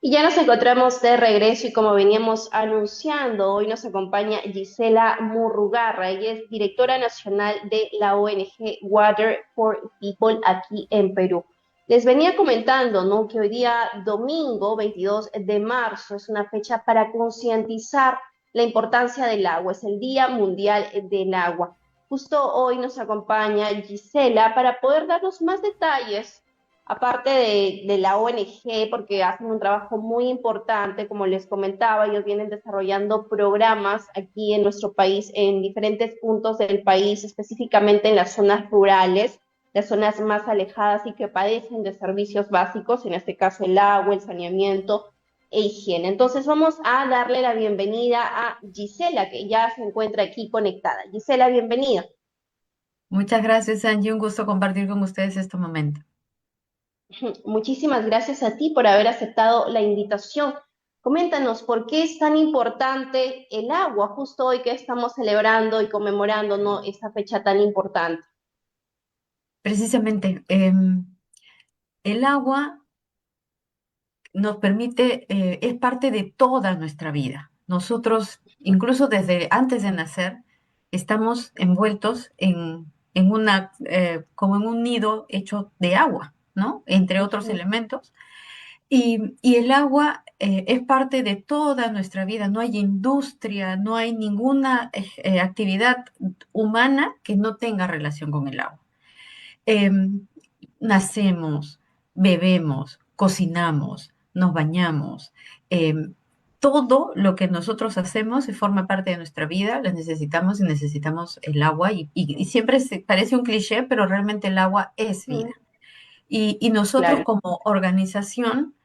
Y ya nos encontramos de regreso y como veníamos anunciando, hoy nos acompaña Gisela Murrugarra. Ella es directora nacional de la ONG Water for People aquí en Perú. Les venía comentando, ¿no?, que hoy día domingo 22 de marzo es una fecha para concientizar la importancia del agua. Es el Día Mundial del Agua. Justo hoy nos acompaña Gisela para poder darnos más detalles aparte de la ONG, porque hacen un trabajo muy importante, como les comentaba, ellos vienen desarrollando programas aquí en nuestro país, en diferentes puntos del país, específicamente en las zonas rurales, las zonas más alejadas y que padecen de servicios básicos, en este caso el agua, el saneamiento e higiene. Entonces vamos a darle la bienvenida a Gisela, que ya se encuentra aquí conectada. Gisela, bienvenida. Muchas gracias, Angie. Un gusto compartir con ustedes este momento. Muchísimas gracias a ti por haber aceptado la invitación. Coméntanos por qué es tan importante el agua justo hoy que estamos celebrando y conmemorando, ¿no?, esta fecha tan importante. Precisamente, el agua nos permite, es parte de toda nuestra vida. Nosotros, incluso desde antes de nacer, estamos envueltos en una, como en un nido hecho de agua, ¿no? Entre otros Ujú, elementos. Y el agua es parte de toda nuestra vida. No hay industria, no hay ninguna actividad humana que no tenga relación con el agua. Em, Nacemos, bebemos, cocinamos, nos bañamos. em, Todo lo que nosotros hacemos forma parte de nuestra vida, la necesitamos y necesitamos el agua. Y siempre parece un cliché, pero realmente el agua es vida. ujú, Y nosotros claro. como organización,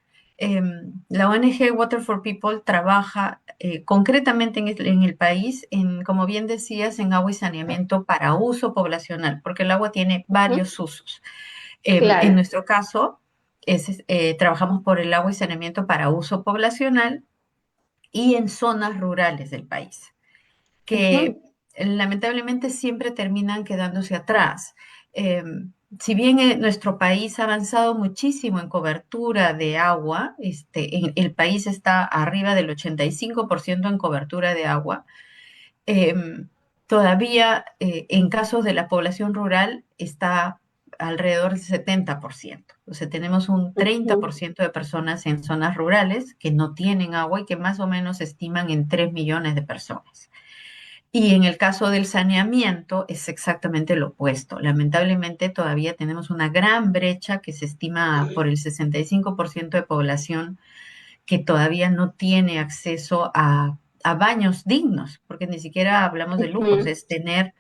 la ONG Water for People trabaja concretamente en el país, como bien decías, en agua y saneamiento para uso poblacional, porque el agua tiene Ujú, varios usos. En claro. nuestro caso, trabajamos por el agua y saneamiento para uso poblacional y en zonas rurales del país que Ujú, lamentablemente siempre terminan quedándose atrás. Eh, si bien nuestro país ha avanzado muchísimo en cobertura de agua, el país está arriba del 85% en cobertura de agua, eh, todavía en casos de la población rural está alrededor del 70%. O sea, tenemos un treinta por ujú, ciento de personas en zonas rurales que no tienen agua y que más o menos se estiman en 3 millones de personas. Y en el caso del saneamiento es exactamente lo opuesto. Lamentablemente todavía tenemos una gran brecha que se estima por el 65% de población que todavía no tiene acceso a baños dignos, porque ni siquiera hablamos de lujos, ujú, es tener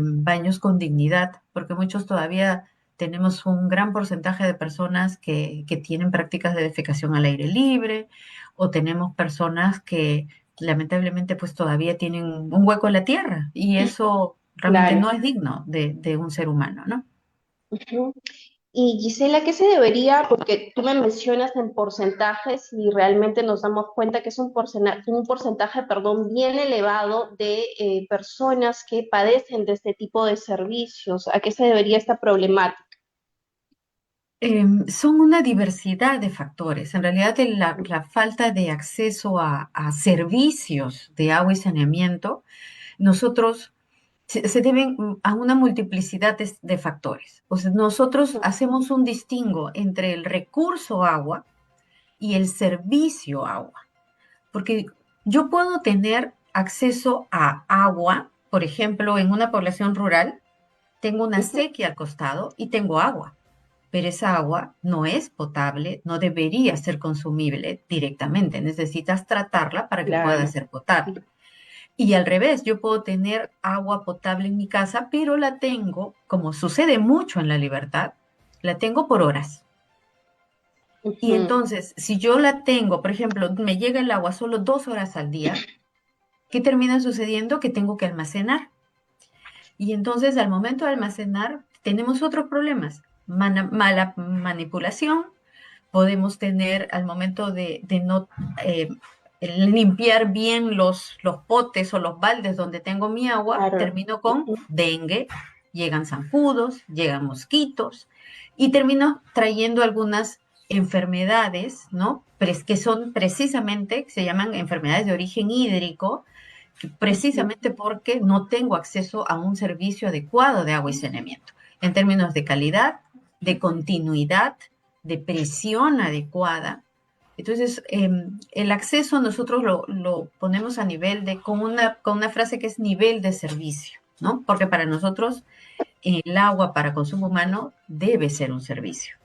baños con dignidad, porque muchos todavía tenemos un gran porcentaje de personas que tienen prácticas de defecación al aire libre, o tenemos personas que lamentablemente pues todavía tienen un hueco en la tierra, y eso realmente claro. no es digno de un ser humano, ¿no? Ujú. Y Gisela, ¿qué se debería? Porque tú me mencionas en porcentajes y realmente nos damos cuenta que es un porcentaje, perdón, bien elevado de personas que padecen de este tipo de servicios. ¿A qué se debería esta problemática? Son una diversidad de factores. En realidad, la falta de acceso a servicios de agua y saneamiento, nosotros se deben a una multiplicidad de factores. O sea, nosotros hacemos un distingo entre el recurso agua y el servicio agua, porque yo puedo tener acceso a agua, por ejemplo, en una población rural, tengo una Ujú, sequía al costado y tengo agua, pero esa agua no es potable, no debería ser consumible directamente, necesitas tratarla para que pueda claro. ser potable. Y al revés, yo puedo tener agua potable en mi casa, pero la tengo, como sucede mucho en la libertad, la tengo por horas. Y Ujú, entonces, si yo la tengo, por ejemplo, me llega el agua solo 2 horas al día, ¿qué termina sucediendo? Que tengo que almacenar. Y entonces, al momento de almacenar, tenemos otros problemas. Mala manipulación, podemos tener al momento de no eh, limpiar bien los potes o los baldes donde tengo mi agua, claro. termino con Ujú, dengue, llegan zancudos, llegan mosquitos y termino trayendo algunas enfermedades, ¿no? Que son precisamente, se llaman enfermedades de origen hídrico, Ujú. precisamente porque no tengo acceso a un servicio adecuado de agua y saneamiento, en términos de calidad, de continuidad, de presión adecuada. Entonces, el acceso nosotros lo ponemos a nivel de, con una frase que es nivel de servicio, ¿no? Porque para nosotros el agua para consumo humano debe ser un servicio.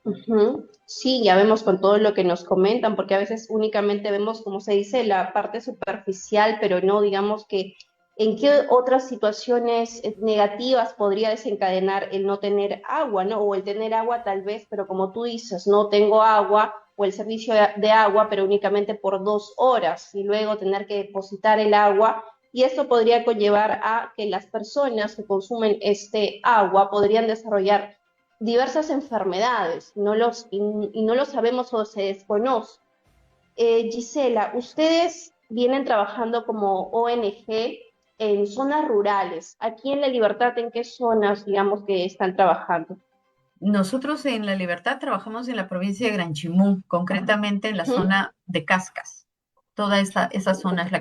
Ujú. Sí, ya vemos con todo lo que nos comentan, porque a veces únicamente vemos, como se dice, la parte superficial, pero no digamos que en qué otras situaciones negativas podría desencadenar el no tener agua, ¿no? O el tener agua tal vez, pero como tú dices, no tengo agua o el servicio de agua, pero únicamente por 2 horas y luego tener que depositar el agua. Y esto podría conllevar a que las personas que consumen este agua podrían desarrollar diversas enfermedades y no lo sabemos o se desconoce. Gisela, ustedes vienen trabajando como ONG en zonas rurales. Aquí en La Libertad, ¿en qué zonas, digamos, que están trabajando? Nosotros en La Libertad trabajamos en la provincia de Gran Chimú, concretamente en la Ujú. zona de Cascas. Toda esa zona es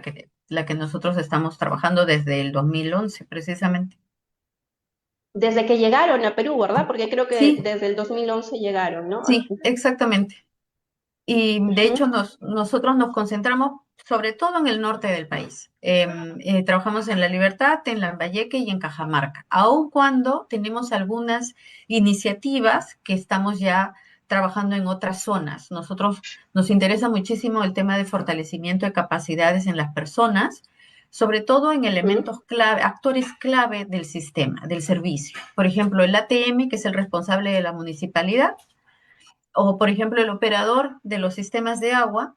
la que nosotros estamos trabajando desde el 2011, precisamente. Desde que llegaron a Perú, ¿verdad? Porque creo que Sí, desde el 2011 llegaron, ¿no? sí, exactamente. Y de hecho Ujú. nosotros nos concentramos sobre todo en el norte del país. Trabajamos en La Libertad, en Lambayeque y en Cajamarca, aun cuando tenemos algunas iniciativas que estamos ya trabajando en otras zonas. Nosotros nos interesa muchísimo el tema de fortalecimiento de capacidades en las personas, sobre todo en Ujú. elementos clave, actores clave del sistema, del servicio. Por ejemplo, el ATM, que es el responsable de la municipalidad, o por ejemplo el operador de los sistemas de agua.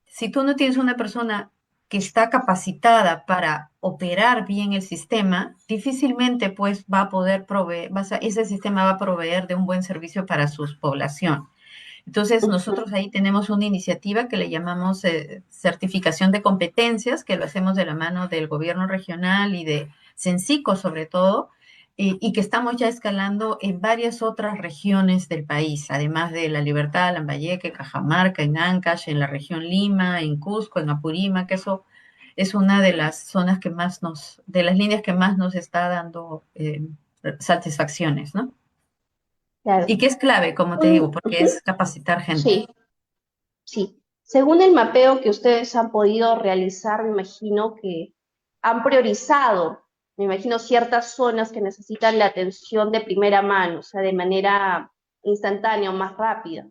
Si tú no tienes una persona que está capacitada para operar bien el sistema, difícilmente pues va a poder proveer, ese sistema va a proveer de un buen servicio para su población. Entonces, Ujú. nosotros ahí tenemos una iniciativa que le llamamos certificación de competencias, que lo hacemos de la mano del gobierno regional y de Cencico sobre todo, y que estamos ya escalando en varias otras regiones del país, además de La Libertad, Lambayeque, Cajamarca, en Ancash, en la región Lima, en Cusco, en Apurímac, que eso es una de las zonas que más de las líneas que más nos está dando satisfacciones, ¿no? Claro. Y que es clave, como te digo, porque Ujú. es capacitar gente. Sí. Sí, según el mapeo que ustedes han podido realizar, me imagino que han priorizado, me imagino, ciertas zonas que necesitan la atención de primera mano, o sea, de manera instantánea o más rápida.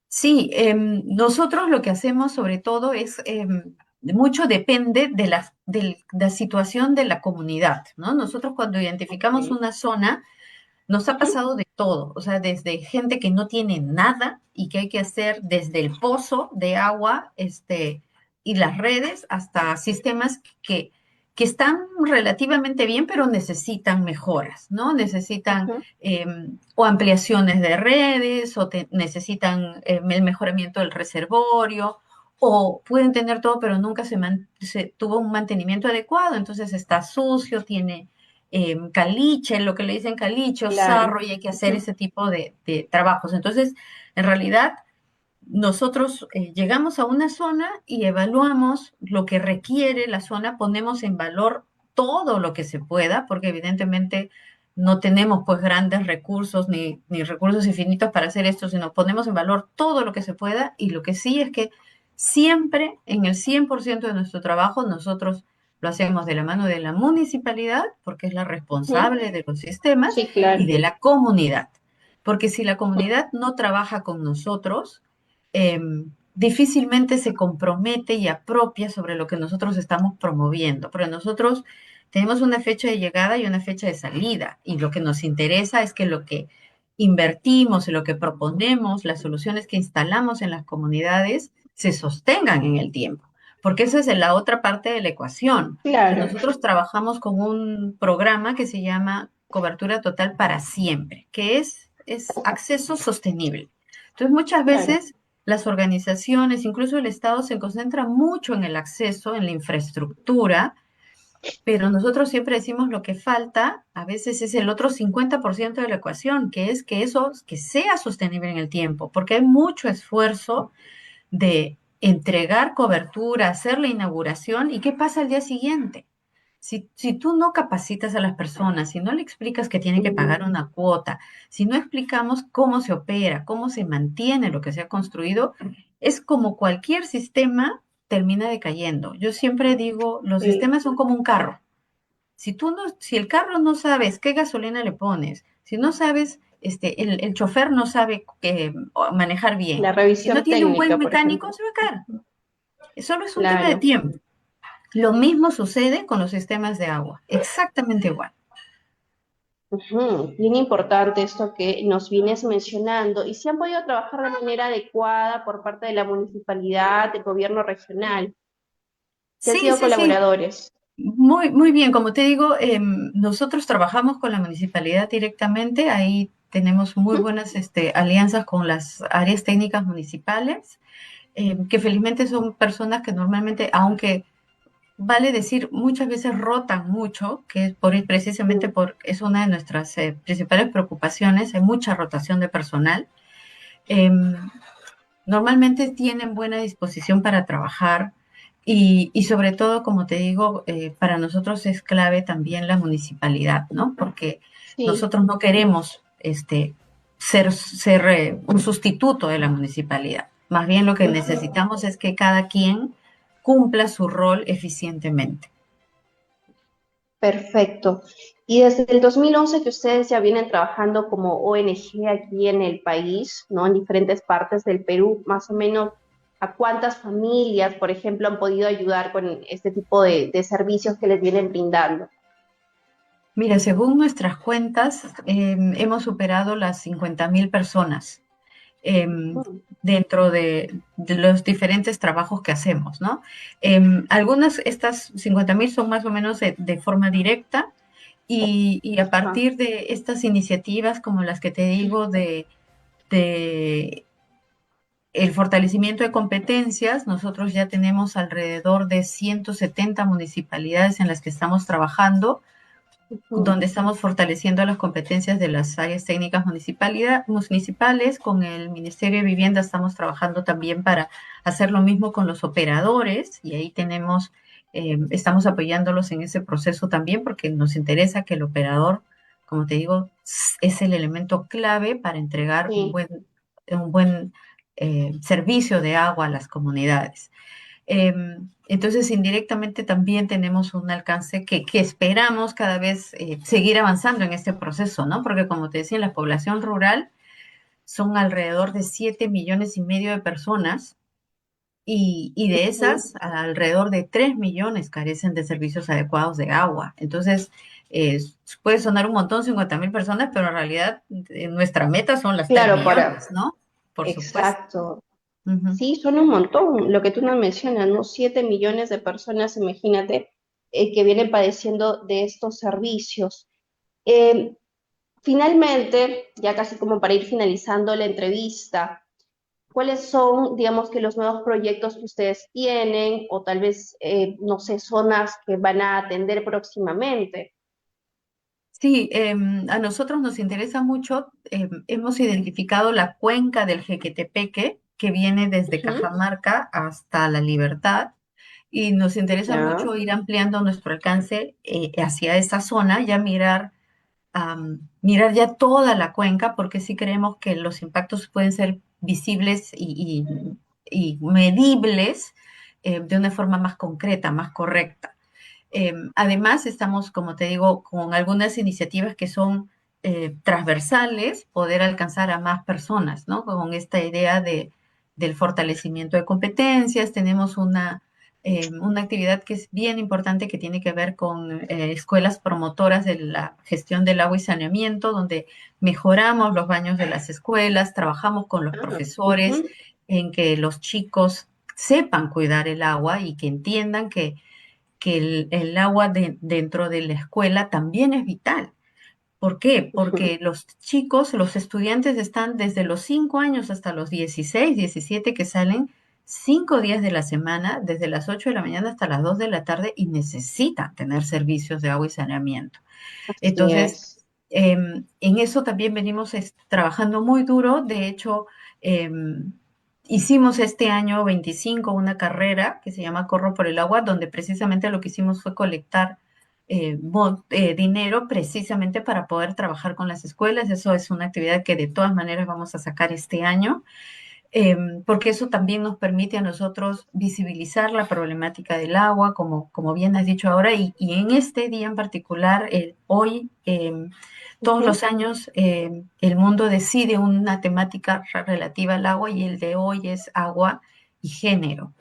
Sí, nosotros lo que hacemos sobre todo es, mucho depende de la situación de la comunidad, ¿no? Nosotros cuando identificamos Ok. una zona, nos ha Ujú. pasado de todo, o sea, desde gente que no tiene nada y que hay que hacer desde el pozo de agua, y las redes hasta sistemas que están relativamente bien, pero necesitan mejoras, ¿no? Necesitan Ujú. o ampliaciones de redes, o necesitan el mejoramiento del reservorio, o pueden tener todo, pero nunca se tuvo un mantenimiento adecuado, entonces está sucio, tiene caliche, lo que le dicen caliche o Claro. sarro, y hay que hacer Ujú. ese tipo de trabajos. Entonces, en realidad, nosotros llegamos a una zona y evaluamos lo que requiere la zona, ponemos en valor todo lo que se pueda, porque evidentemente no tenemos pues grandes recursos ni recursos infinitos para hacer esto, sino ponemos en valor todo lo que se pueda, y lo que sí es que siempre en el 100% de nuestro trabajo nosotros lo hacemos de la mano de la municipalidad, porque es la Ujú. responsable de los sistemas, Sí, y claro. de la comunidad. Porque si la comunidad no trabaja con nosotros, difícilmente se compromete y apropia sobre lo que nosotros estamos promoviendo, pero nosotros tenemos una fecha de llegada y una fecha de salida, y lo que nos interesa es que lo que invertimos, lo que proponemos, las soluciones que instalamos en las comunidades se sostengan en el tiempo, porque esa es la otra parte de la ecuación. O sea, Claro. nosotros trabajamos con un programa que se llama Cobertura Total para Siempre, que es acceso sostenible. Entonces, muchas Claro. veces las organizaciones, incluso el Estado, se concentra mucho en el acceso, en la infraestructura, Pero nosotros siempre decimos lo que falta, a veces es el otro 50% de la ecuación, que es que eso que sea sostenible en el tiempo, porque hay mucho esfuerzo de entregar cobertura, hacer la inauguración y qué pasa al día siguiente. Si tú no capacitas a las personas, si no le explicas que tiene que pagar Mm, una cuota, si no explicamos cómo se opera, cómo se mantiene lo que se ha construido, es como cualquier sistema termina decayendo. Yo siempre digo, los sí, sistemas son como un carro. Si el carro no sabes qué gasolina le pones, si no sabes, el chofer no sabe manejar bien, la si no revisión tiene un buen técnica, por mecánico, ejemplo. se va a caer. Solo es un tema de Claro. tiempo. Lo mismo sucede con los sistemas de agua, exactamente igual. Ujú, bien importante esto que nos vienes mencionando. ¿Y si han podido trabajar de manera adecuada por parte de la municipalidad, del gobierno regional? ¿Si han Sí, sido sí, sí. colaboradores? Muy, muy bien. Como te digo, nosotros trabajamos con la municipalidad directamente. Ahí tenemos muy Ujú, buenas alianzas con las áreas técnicas municipales, que felizmente son personas que normalmente, aunque vale decir, muchas veces rotan mucho, que es precisamente mm, es una de nuestras principales preocupaciones, hay mucha rotación de personal. Em, Normalmente tienen buena disposición para trabajar y sobre todo, como te digo, para nosotros es clave también la municipalidad, ¿no? Porque sí. nosotros no queremos ser un sustituto de la municipalidad. Más bien lo que Ujú. necesitamos es que cada quien cumpla su rol eficientemente. Perfecto. Y desde el 2011 que ustedes ya vienen trabajando como ONG aquí en el país, ¿no? En diferentes partes del Perú, más o menos, ¿a cuántas familias, por ejemplo, han podido ayudar con este tipo de servicios que les vienen brindando? Mira, según nuestras cuentas, hemos superado las 50.000 personas Ujú, dentro de los diferentes trabajos que hacemos, ¿no? Algunas, estas 50.000 son más o menos de forma directa y a ajá, partir de estas iniciativas como las que te digo de el fortalecimiento de competencias, nosotros ya tenemos alrededor de 170 municipalidades en las que estamos trabajando ujú, donde estamos fortaleciendo las competencias de las áreas técnicas municipales. Con el Ministerio de Vivienda estamos trabajando también para hacer lo mismo con los operadores y ahí estamos apoyándolos en ese proceso también porque nos interesa que el operador, como te digo, es el elemento clave para entregar sí. un buen servicio de agua a las comunidades. Entonces, indirectamente también tenemos un alcance que esperamos cada vez seguir avanzando en este proceso, ¿no? Porque como te decía, en la población rural son alrededor de 7,5 millones de personas y de Ujú. esas, alrededor de 3 millones carecen de servicios adecuados de agua. Entonces, eh, puede sonar un montón, 50.000 personas, pero en realidad nuestra meta son las 3 Claro, millones, ¿no? Por supuesto. exacto. Ujú. Sí, son un montón, lo que tú nos mencionas, ¿no? 7 millones de personas, imagínate, que vienen padeciendo de estos servicios. Eh, Finalmente, ya casi como para ir finalizando la entrevista, ¿cuáles son, digamos, que los nuevos proyectos que ustedes tienen o tal vez, no sé, zonas que van a atender próximamente? Sí, a nosotros nos interesa mucho, hemos identificado la cuenca del Jequetepeque, que viene desde Ujú, Cajamarca hasta La Libertad, y nos interesa ya, mucho ir ampliando nuestro alcance hacia esa zona, ya mirar ya toda la cuenca, porque sí creemos que los impactos pueden ser visibles y medibles de una forma más concreta, más correcta. Además, estamos, como te digo, con algunas iniciativas que son transversales, poder alcanzar a más personas, ¿no? Con esta idea del fortalecimiento de competencias, tenemos una actividad que es bien importante que tiene que ver con escuelas promotoras de la gestión del agua y saneamiento, donde mejoramos los baños de las escuelas, trabajamos con los ah, profesores ujú, en que los chicos sepan cuidar el agua y que entiendan que el agua dentro de la escuela también es vital. ¿Por qué? ujú, Porque los chicos, los estudiantes están desde los 5 años hasta los 16, 17 que salen 5 días de la semana, desde las 8 de la mañana hasta las 2 de la tarde, y necesitan tener servicios de agua y saneamiento. Así Entonces, es. en eso también venimos trabajando muy duro. De hecho, hicimos este año 25 una carrera que se llama Corro por el Agua, donde precisamente lo que hicimos fue colectar dinero precisamente para poder trabajar con las escuelas. Eso es una actividad que de todas maneras vamos a sacar este año, porque eso también nos permite a nosotros visibilizar la problemática del agua, como bien has dicho ahora, y en este día en particular, hoy, todos Ujú, los años, el mundo decide una temática relativa al agua, y el de hoy es agua y género.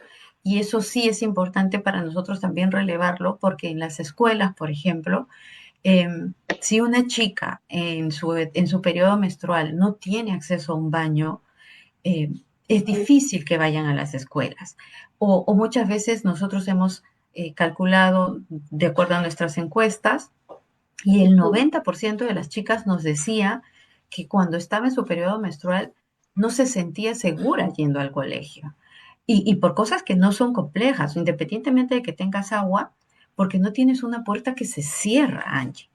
Y eso sí es importante para nosotros también relevarlo, porque en las escuelas, por ejemplo, si una chica en su periodo menstrual no tiene acceso a un baño, eh, es ujú, difícil que vayan a las escuelas. O muchas veces nosotros hemos calculado, de acuerdo a nuestras encuestas, y el ujú. 90% de las chicas nos decía que cuando estaba en su periodo menstrual no se sentía segura yendo al colegio. Y por cosas que no son complejas, independientemente de que tengas agua, porque no tienes una puerta que se cierra, Angie.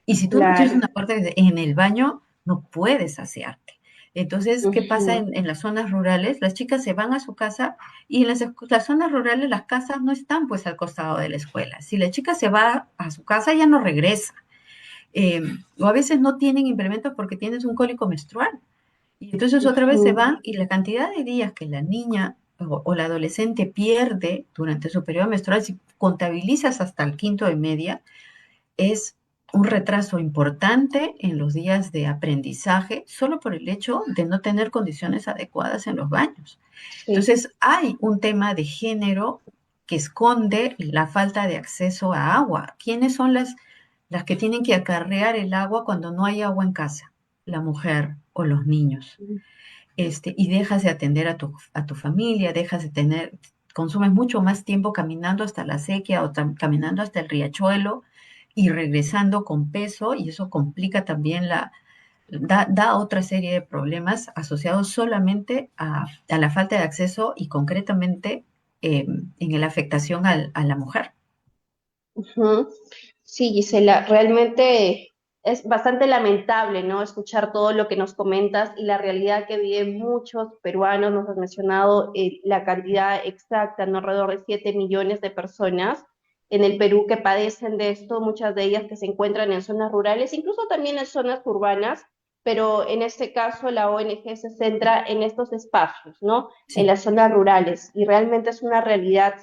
Y si tú no tienes Claro. una puerta en el baño, no puedes asearte. Entonces, ¿qué pasa Ujú, en las zonas rurales? Las chicas se van a su casa, y en las zonas rurales las casas no están pues al costado de la escuela. Si la chica se va a su casa, ya no regresa. Eh, o a veces no tienen implementos porque tienes un cólico menstrual. Y entonces otra vez se ujú. van, y la cantidad de días que la niña o la adolescente pierde durante su periodo menstrual, si contabilizas hasta el quinto de media, es un retraso importante en los días de aprendizaje, solo por el hecho de no tener condiciones adecuadas en los baños. Sí. Entonces, hay un tema de género que esconde la falta de acceso a agua. ¿Quiénes son las que tienen que acarrear el agua cuando no hay agua en casa? La mujer o los niños. Y dejas de atender a tu familia, consumes mucho más tiempo caminando hasta la sequía, o caminando hasta el riachuelo y regresando con peso, y eso complica también da otra serie de problemas asociados solamente a la falta de acceso, y concretamente en la afectación a la mujer. Ujú. Sí, Gisela, realmente es bastante lamentable, ¿no? Escuchar todo lo que nos comentas y la realidad que viven muchos peruanos. Nos has mencionado la cantidad exacta, ¿no? Alrededor de 7 millones de personas en el Perú que padecen de esto, muchas de ellas que se encuentran en zonas rurales, incluso también en zonas urbanas, pero en este caso la ONG se centra en estos espacios, ¿no? En Sí. las zonas rurales, y realmente es una realidad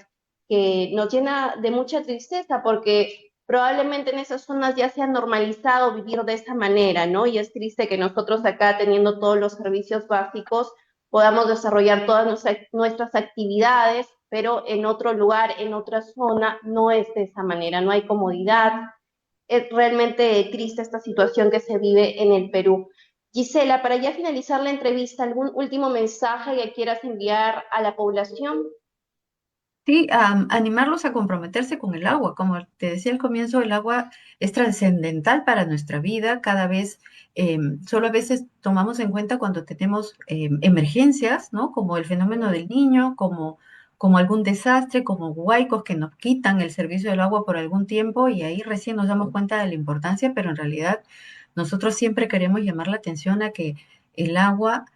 que nos llena de mucha tristeza porque probablemente en esas zonas ya se ha normalizado vivir de esa manera, ¿no? Y es triste que nosotros acá, teniendo todos los servicios básicos, podamos desarrollar todas nuestras actividades, pero en otro lugar, en otra zona, no es de esa manera, no hay comodidad. Es realmente triste esta situación que se vive en el Perú. Gisela, para ya finalizar la entrevista, ¿algún último mensaje que quieras enviar a la población? Sí, animarlos a comprometerse con el agua. Como te decía al comienzo, el agua es trascendental para nuestra vida. Cada vez, solo a veces tomamos en cuenta cuando tenemos emergencias, ¿no? Como el fenómeno del niño, como algún desastre, como huaicos que nos quitan el servicio del agua por algún tiempo, y ahí recién nos damos cuenta de la importancia, pero en realidad nosotros siempre queremos llamar la atención a que el agua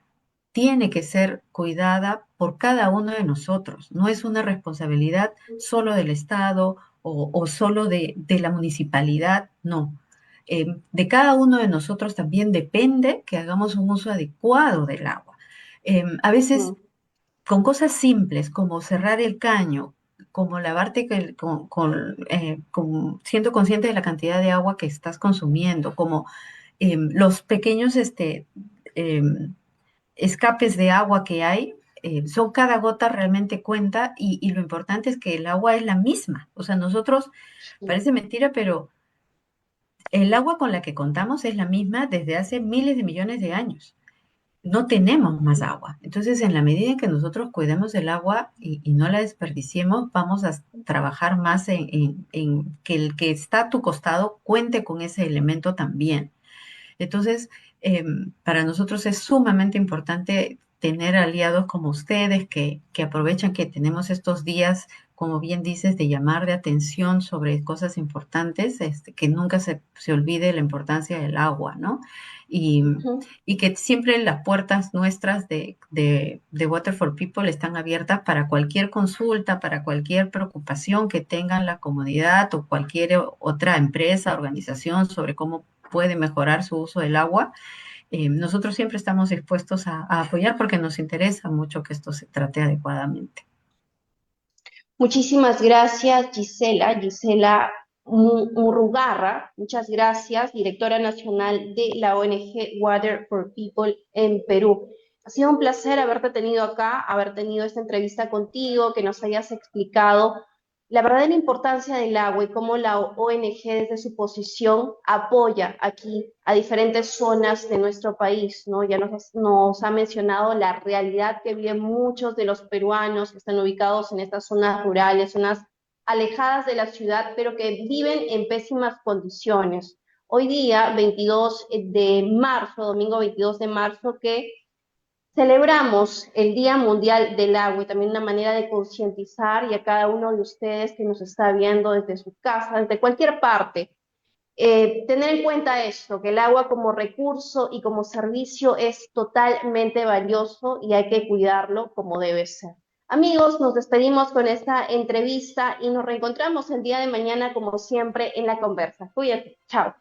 tiene que ser cuidada por cada uno de nosotros. No es una responsabilidad solo del Estado o solo de la municipalidad, no. De cada uno de nosotros también depende que hagamos un uso adecuado del agua. A veces, Ujú, con cosas simples como cerrar el caño, como lavarte siendo consciente de la cantidad de agua que estás consumiendo, como los pequeños em, escapes de agua que hay, son cada gota realmente cuenta, y lo importante es que el agua es la misma. O sea, nosotros, sí. parece mentira, pero el agua con la que contamos es la misma desde hace miles de millones de años. No tenemos más agua. Entonces, en la medida en que nosotros cuidemos el agua y no la desperdiciemos, vamos a trabajar más en que el que está a tu costado cuente con ese elemento también. Entonces, para nosotros es sumamente importante tener aliados como ustedes que aprovechan que tenemos estos días, como bien dices, de llamar de atención sobre cosas importantes, que nunca se olvide la importancia del agua, ¿no? Y, Ujú. y que siempre las puertas nuestras de Water for People están abiertas para cualquier consulta, para cualquier preocupación que tengan la comunidad o cualquier otra empresa, organización sobre cómo puede mejorar su uso del agua. Nosotros siempre estamos dispuestos a apoyar porque nos interesa mucho que esto se trate adecuadamente. Muchísimas gracias, Gisela. Gisela Murrugarra, muchas gracias, directora nacional de la ONG Water for People en Perú. Ha sido un placer haberte tenido acá, haber tenido esta entrevista contigo, que nos hayas explicado la verdadera importancia del agua y cómo la ONG desde su posición apoya aquí a diferentes zonas de nuestro país, ¿no? Ya nos ha mencionado la realidad que viven muchos de los peruanos que están ubicados en estas zonas rurales, zonas alejadas de la ciudad, pero que viven en pésimas condiciones. Hoy día, 22 de marzo, domingo 22 de marzo, que celebramos el Día Mundial del Agua y también una manera de concientizar y a cada uno de ustedes que nos está viendo desde su casa, desde cualquier parte, tener en cuenta esto, que el agua como recurso y como servicio es totalmente valioso y hay que cuidarlo como debe ser. Amigos, nos despedimos con esta entrevista y nos reencontramos el día de mañana como siempre en la conversa. Cuídense, chao.